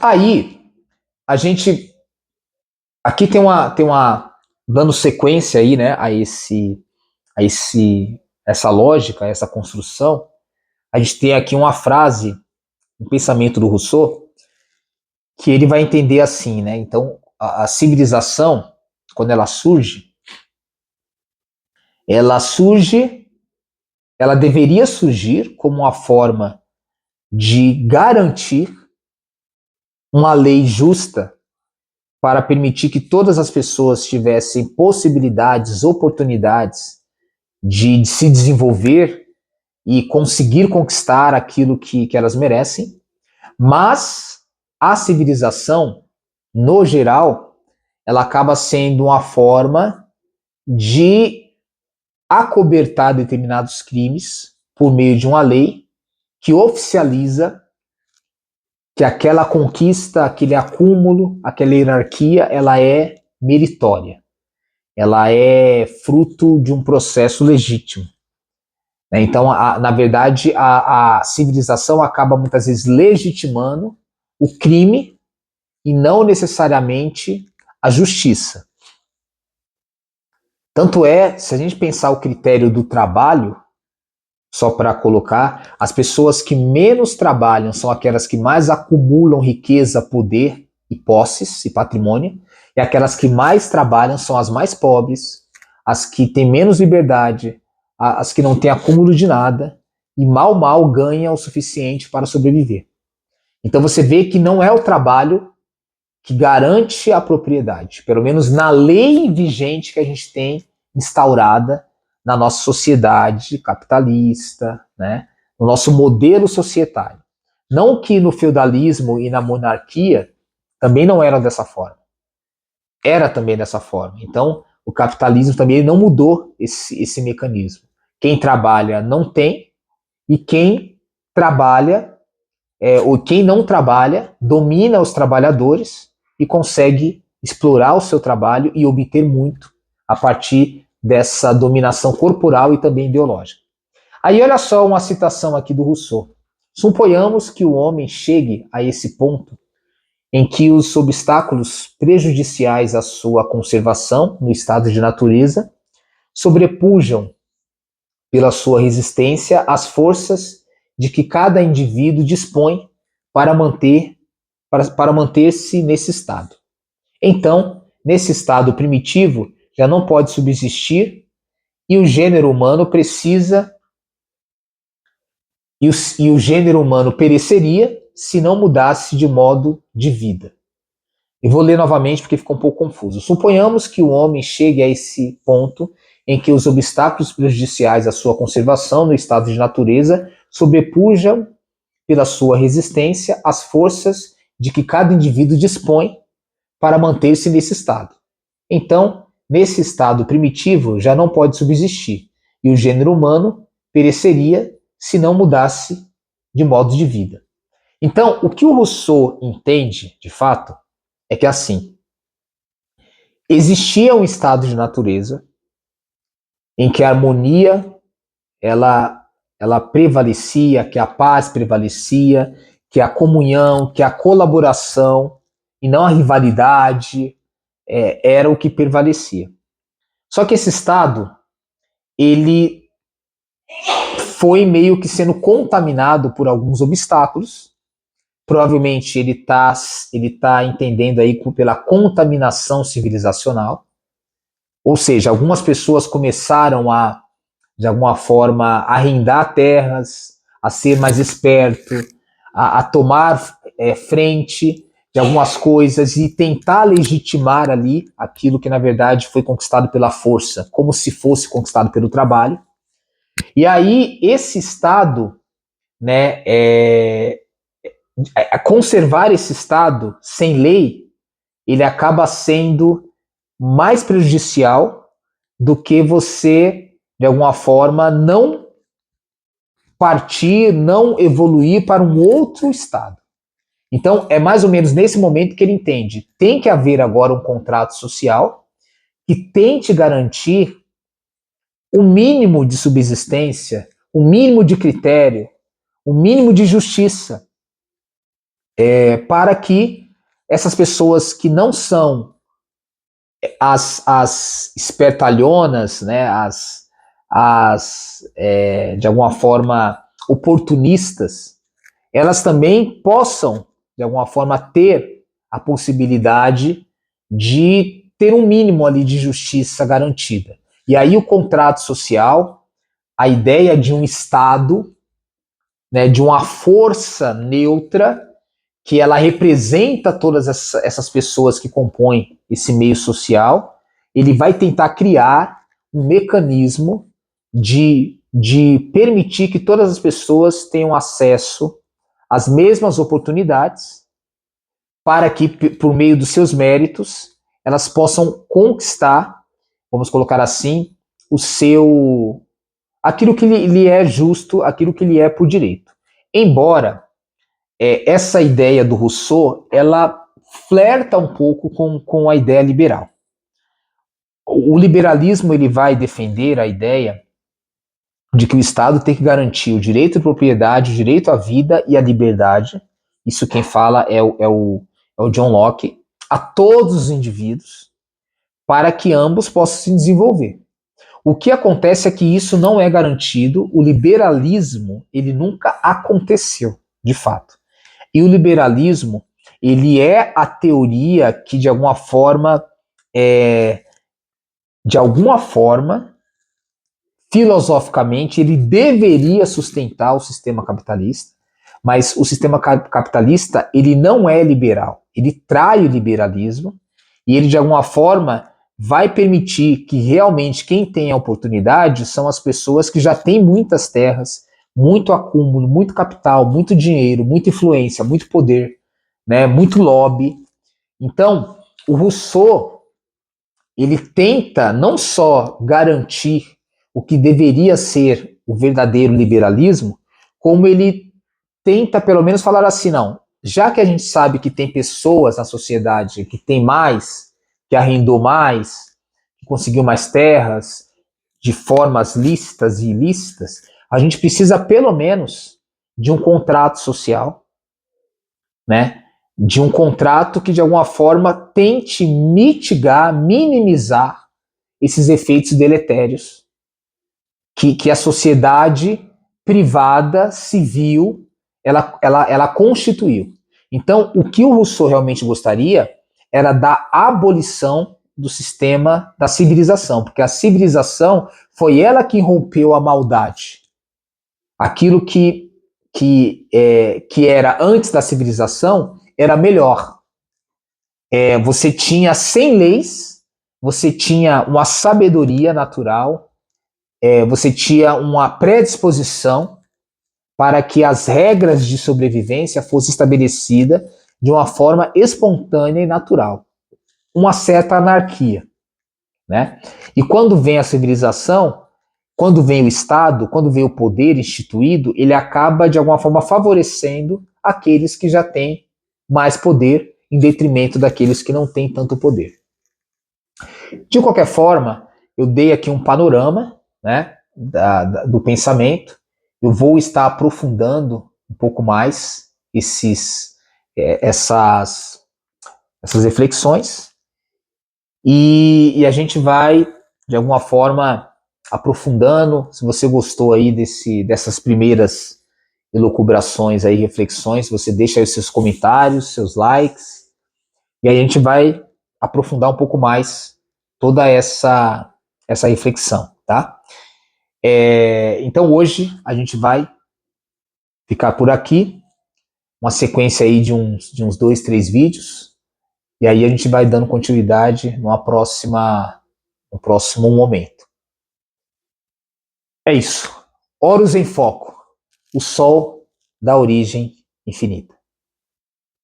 Aí, a gente aqui dando sequência aí, né, essa lógica, essa construção. A gente tem aqui uma frase, um pensamento do Rousseau, que ele vai entender assim, né? Então, a civilização, quando ela surge, ela deveria surgir como uma forma de garantir uma lei justa para permitir que todas as pessoas tivessem possibilidades, oportunidades de se desenvolver e conseguir conquistar aquilo que elas merecem, mas a civilização, no geral, ela acaba sendo uma forma de acobertar determinados crimes por meio de uma lei que oficializa que aquela conquista, aquele acúmulo, aquela hierarquia, ela é meritória. Ela é fruto de um processo legítimo. Então, na verdade, a civilização acaba muitas vezes legitimando o crime e não necessariamente a justiça. Tanto é, se a gente pensar o critério do trabalho, só para colocar, as pessoas que menos trabalham são aquelas que mais acumulam riqueza, poder e posses e patrimônio, e aquelas que mais trabalham são as mais pobres, as que têm menos liberdade, as que não têm acúmulo de nada e mal ganham o suficiente para sobreviver. Então você vê que não é o trabalho que garante a propriedade, pelo menos na lei vigente que a gente tem instaurada na nossa sociedade capitalista, né? No nosso modelo societário. Não que no feudalismo e na monarquia também não era dessa forma. Era também dessa forma. Então, o capitalismo também não mudou esse mecanismo. Quem trabalha não tem, e quem trabalha, ou quem não trabalha, domina os trabalhadores e consegue explorar o seu trabalho e obter muito a partir dessa dominação corporal e também ideológica. Aí olha só uma citação aqui do Rousseau. Suponhamos que o homem chegue a esse ponto em que os obstáculos prejudiciais à sua conservação no estado de natureza sobrepujam pela sua resistência às forças de que cada indivíduo dispõe para manter-se nesse estado. Então, nesse estado primitivo, já não pode subsistir e o gênero humano precisa e o gênero humano pereceria se não mudasse de modo de vida. Eu vou ler novamente porque ficou um pouco confuso. Suponhamos que o homem chegue a esse ponto em que os obstáculos prejudiciais à sua conservação no estado de natureza sobrepujam pela sua resistência às forças de que cada indivíduo dispõe para manter-se nesse estado. Então, nesse estado primitivo já não pode subsistir e o gênero humano pereceria se não mudasse de modo de vida. Então, o que o Rousseau entende, de fato, é que assim, existia um estado de natureza em que a harmonia ela prevalecia, que a paz prevalecia, que a comunhão, que a colaboração e não a rivalidade era o que prevalecia. Só que esse estado ele foi meio que sendo contaminado por alguns obstáculos. Provavelmente ele tá entendendo aí pela contaminação civilizacional. Ou seja, algumas pessoas começaram a, de alguma forma, arrendar terras, a ser mais esperto, a tomar frente de algumas coisas e tentar legitimar ali aquilo que, na verdade, foi conquistado pela força, como se fosse conquistado pelo trabalho. E aí, esse Estado, né, conservar esse Estado sem lei, ele acaba sendo mais prejudicial do que você, de alguma forma, não partir, não evoluir para um outro estado. Então, é mais ou menos nesse momento que ele entende. Tem que haver agora um contrato social que tente garantir o mínimo de subsistência, o mínimo de critério, o mínimo de justiça para que essas pessoas que não são as espertalhonas, né, de alguma forma oportunistas, elas também possam, de alguma forma, ter a possibilidade de ter um mínimo ali de justiça garantida. E aí o contrato social, a ideia de um Estado, né, de uma força neutra, que ela representa todas essas pessoas que compõem esse meio social, ele vai tentar criar um mecanismo de permitir que todas as pessoas tenham acesso às mesmas oportunidades, para que, por meio dos seus méritos, elas possam conquistar, vamos colocar assim, o seu aquilo que lhe é justo, aquilo que lhe é por direito. Embora essa ideia do Rousseau, ela flerta um pouco com a ideia liberal. O liberalismo ele vai defender a ideia de que o Estado tem que garantir o direito à propriedade, o direito à vida e à liberdade. Isso quem fala é o John Locke, a todos os indivíduos, para que ambos possam se desenvolver. O que acontece é que isso não é garantido, o liberalismo ele nunca aconteceu, de fato. E o liberalismo, ele é a teoria que, de alguma forma, filosoficamente, ele deveria sustentar o sistema capitalista, mas o sistema capitalista, ele não é liberal. Ele trai o liberalismo e ele, de alguma forma, vai permitir que realmente quem tem a oportunidade são as pessoas que já têm muitas terras, muito acúmulo, muito capital, muito dinheiro, muita influência, muito poder, né, muito lobby. Então, o Rousseau, ele tenta não só garantir o que deveria ser o verdadeiro liberalismo, como ele tenta pelo menos falar assim, não, já que a gente sabe que tem pessoas na sociedade que tem mais, que arrendou mais, que conseguiu mais terras, de formas lícitas e ilícitas, a gente precisa pelo menos de um contrato social, né? De um contrato que de alguma forma tente mitigar, minimizar esses efeitos deletérios que a sociedade privada, civil, ela constituiu. Então, o que o Rousseau realmente gostaria era da abolição do sistema da civilização, porque a civilização foi ela que rompeu a maldade. Aquilo que era antes da civilização era melhor. Você tinha 100 leis, você tinha uma sabedoria natural, você tinha uma predisposição para que as regras de sobrevivência fossem estabelecidas de uma forma espontânea e natural. Uma certa anarquia, né? E quando vem a civilização, quando vem o Estado, quando vem o poder instituído, ele acaba de alguma forma favorecendo aqueles que já têm mais poder em detrimento daqueles que não têm tanto poder. De qualquer forma, eu dei aqui um panorama, né, do pensamento. Eu vou estar aprofundando um pouco mais essas reflexões e a gente vai, de alguma forma, aprofundando. Se você gostou aí dessas primeiras elucubrações aí, reflexões, você deixa aí os seus comentários, seus likes, e aí a gente vai aprofundar um pouco mais toda essa reflexão, tá? Então hoje a gente vai ficar por aqui, uma sequência aí de uns 2, 3 vídeos, e aí a gente vai dando continuidade no próximo momento. É isso. Horus em Foco, o Sol da origem infinita.